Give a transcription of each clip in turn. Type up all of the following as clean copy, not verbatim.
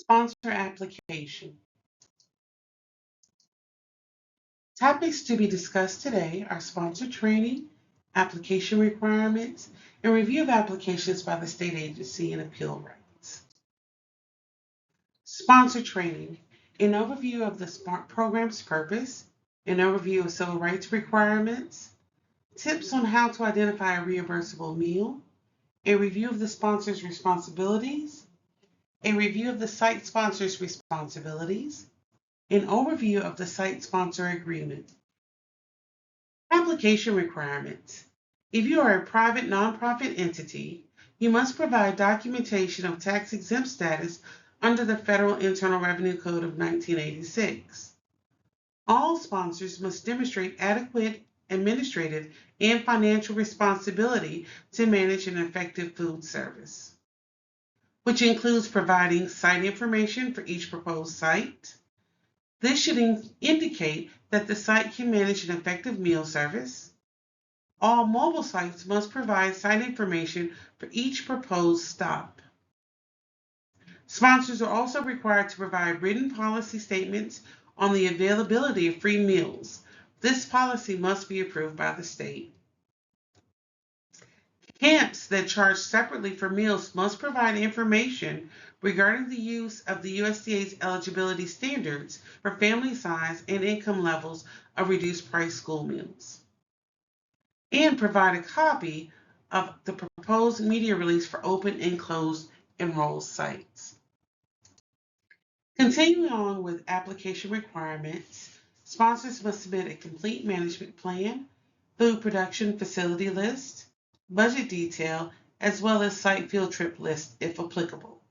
Sponsor application. Topics to be discussed today are sponsor training, application requirements, and review of applications by the state agency and appeal rights. Sponsor training, an overview of the SMART program's purpose, an overview of civil rights requirements, tips on how to identify a reimbursable meal, a review of the sponsor's responsibilities, a review of the site sponsor's responsibilities, an overview of the site sponsor agreement. Application requirements. If you are a private nonprofit entity, you must provide documentation of tax-exempt status under the Federal Internal Revenue Code of 1986. All sponsors must demonstrate adequate administrative and financial responsibility to manage an effective food service, which includes providing site information for each proposed site. This should indicate that the site can manage an effective meal service. All mobile sites must provide site information for each proposed stop. Sponsors are also required to provide written policy statements on the availability of free meals. This policy must be approved by the state. Camps that charge separately for meals must provide information regarding the use of the USDA's eligibility standards for family size and income levels of reduced price school meals, and provide a copy of the proposed media release for open and closed enrolled sites. Continuing on with application requirements, sponsors must submit a complete management plan, food production facility list, budget detail, as well as site field trip list if applicable.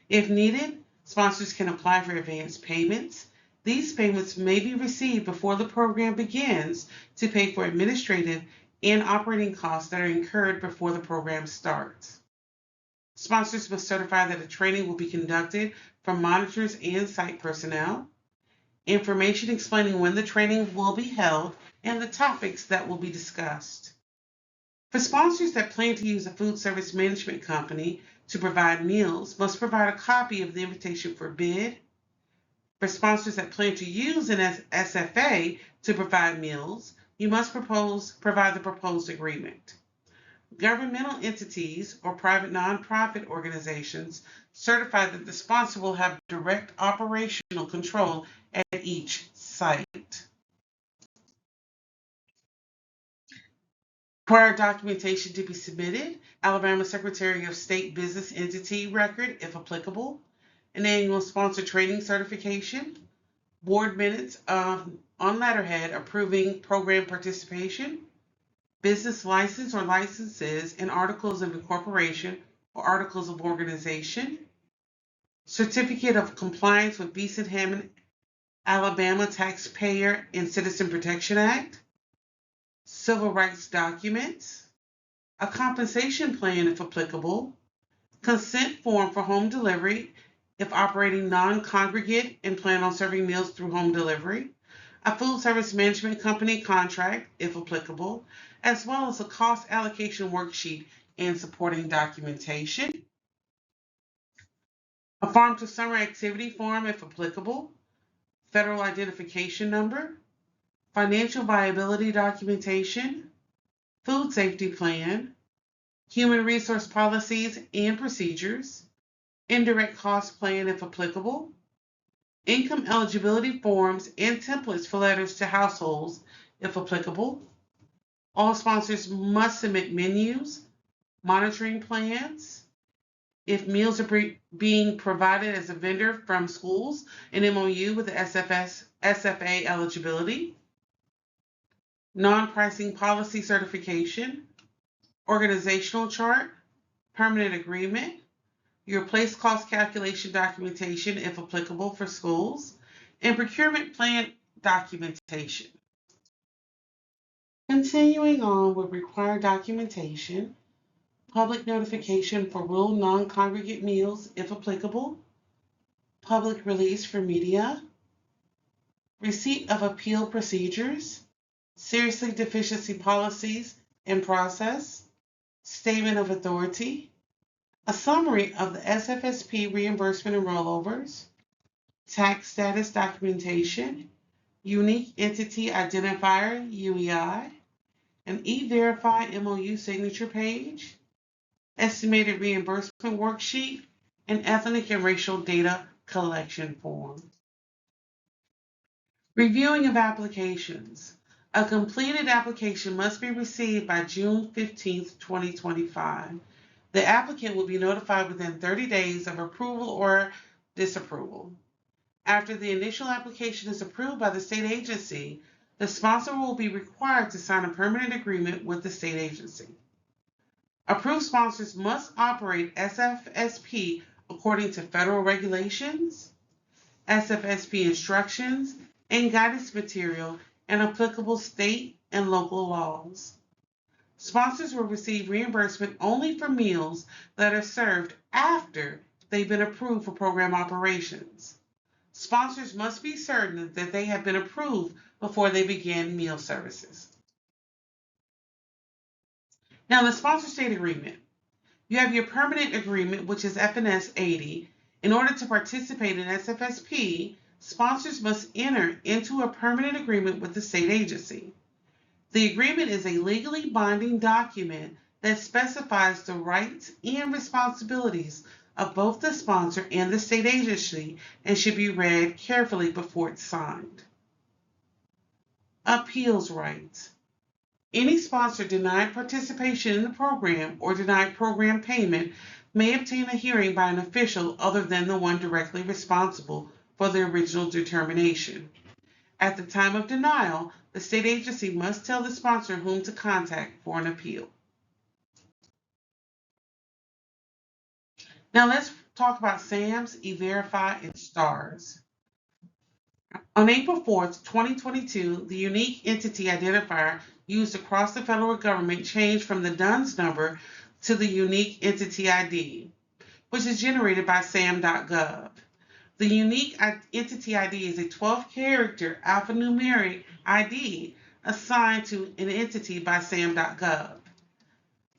If needed, sponsors can apply for advance payments. These payments may be received before the program begins to pay for administrative and operating costs that are incurred before the program starts. Sponsors must certify that a training will be conducted from monitors and site personnel. Information explaining when the training will be held and the topics that will be discussed. For sponsors that plan to use a food service management company to provide meals, must provide a copy of the invitation for bid. For sponsors that plan to use an SFA to provide meals, you must provide the proposed agreement. Governmental entities or private nonprofit organizations certify that the sponsor will have direct operational control at each site. Required documentation to be submitted: Alabama Secretary of State Business Entity Record, if applicable, an annual sponsor training certification, board minutes on letterhead approving program participation, business license or licenses and articles of incorporation or articles of organization, certificate of compliance with Beeson-Hammond, Alabama Taxpayer and Citizen Protection Act, civil rights documents, a compensation plan if applicable, consent form for home delivery if operating non-congregate and plan on serving meals through home delivery, a food service management company contract if applicable, as well as a cost allocation worksheet and supporting documentation, a farm to summer activity form if applicable, federal identification number, financial viability documentation, food safety plan, human resource policies and procedures, indirect cost plan if applicable, income eligibility forms and templates for letters to households if applicable. All sponsors must submit menus, monitoring plans. If meals are being provided as a vendor from schools, an MOU with the SFA eligibility, non-pricing policy certification, organizational chart, permanent agreement, your place cost calculation documentation if applicable for schools, and procurement plan documentation. Continuing on with required documentation, public notification for rural non-congregate meals if applicable, public release for media, receipt of appeal procedures, seriously deficiency policies and process, statement of authority, A summary of the SFSP reimbursement and rollovers, tax status documentation, unique entity identifier UEI, an E-Verify MOU signature page, estimated reimbursement worksheet, and ethnic and racial data collection form. Reviewing of applications. A completed application must be received by June 15, 2025. The applicant will be notified within 30 days of approval or disapproval. After the initial application is approved by the state agency, the sponsor will be required to sign a permanent agreement with the state agency. Approved sponsors must operate SFSP according to federal regulations, SFSP instructions, and guidance material, and applicable state and local laws. Sponsors will receive reimbursement only for meals that are served after they've been approved for program operations. Sponsors must be certain that they have been approved before they begin meal services. Now, the sponsor state agreement. You have your permanent agreement, which is FNS 80. In order to participate in SFSP, sponsors must enter into a permanent agreement with the state agency. The agreement is a legally binding document that specifies the rights and responsibilities of both the sponsor and the state agency and should be read carefully before it's signed. Appeals rights. Any sponsor denied participation in the program or denied program payment may obtain a hearing by an official other than the one directly responsible for the original determination. At the time of denial, the state agency must tell the sponsor whom to contact for an appeal. Now let's talk about SAMS, E-Verify, and STARS. On April 4th, 2022, the unique entity identifier used across the federal government changed from the DUNS number to the unique entity ID, which is generated by SAM.gov. The unique entity ID is a 12-character alphanumeric ID assigned to an entity by SAM.gov.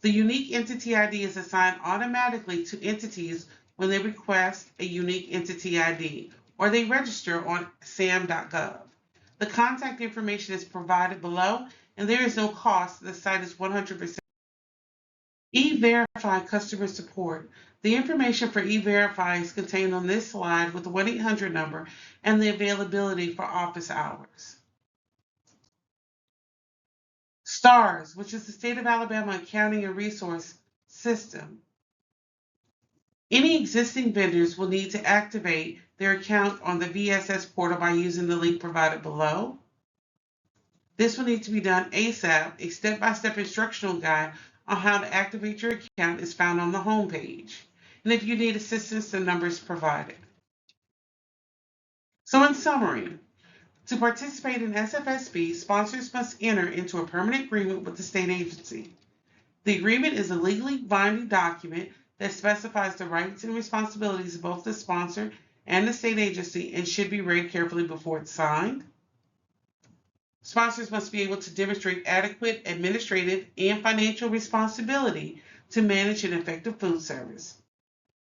The unique entity ID is assigned automatically to entities when they request a unique entity ID or they register on SAM.gov. The contact information is provided below and there is no cost. The site is 100%. E-Verify customer support. The information for E-Verify is contained on this slide with the 1-800 number and the availability for office hours. STARS, which is the State of Alabama Accounting and Resource System. Any existing vendors will need to activate their account on the VSS portal by using the link provided below. This will need to be done ASAP. A step-by-step instructional guide on how to activate your account is found on the home page. And if you need assistance, the number is provided. So in summary, to participate in SFSP, sponsors must enter into a permanent agreement with the state agency. The agreement is a legally binding document that specifies the rights and responsibilities of both the sponsor and the state agency and should be read carefully before it's signed. Sponsors must be able to demonstrate adequate administrative and financial responsibility to manage an effective food service.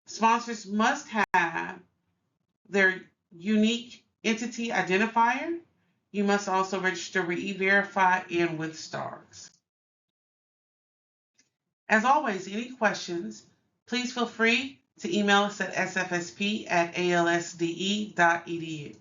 Sponsors must have their unique entity identifier. You must also register with E-Verify and with STARS. As always, any questions, please feel free to email us at sfsp@alsde.edu.